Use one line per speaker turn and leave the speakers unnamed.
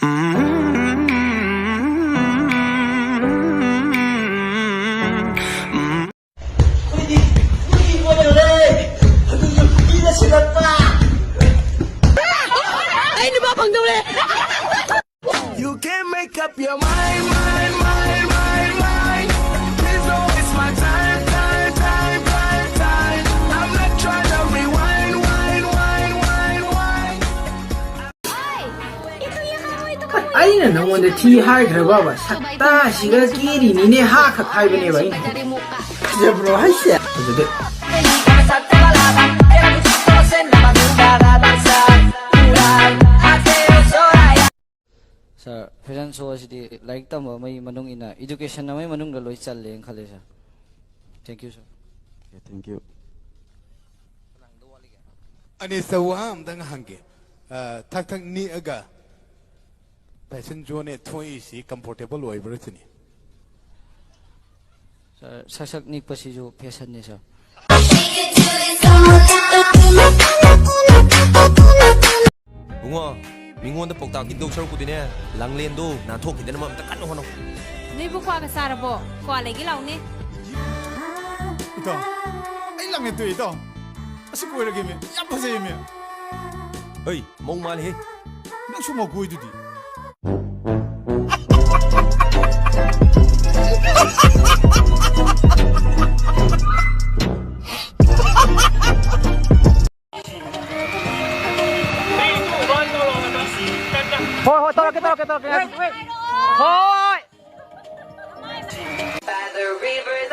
You can't make up your mind, mind, mind, mind, mind. Please don't waste my time, time, time, time, time. I'm not trying to rewind, wind, wind, wind, wind.
아이는 너무한데 티 하이 들어봐봐. 삭다 시가 끼리 니네 하카 카이브네 바이. 진짜 브로 하시야. 어쨌든.
Sir, fashion show asidi like tamo may manung ina education na may manung laloy challe ang khale sa. Thank you sir.
Okay, thank you.
Ani sawam dang hange. Tak tak ni aga. Fashion show ne thoi si comfortable oi bro chini.
Sir, sasak ni pasi jo fashion ni sir.
붕어 민구원도 복다 긴도 철구디네 랑렌도 나토 기대는 맘 딱 간노 하노
너희부 과가 살아보 과 내기 나오네
Ito. Ay lang ito ito. Kasi ko lagi mi. Yapa sa imi.
어이 몽말해
Nang sumagoy dudi.
Thôi thôi tôi. Thôi.
By the rivers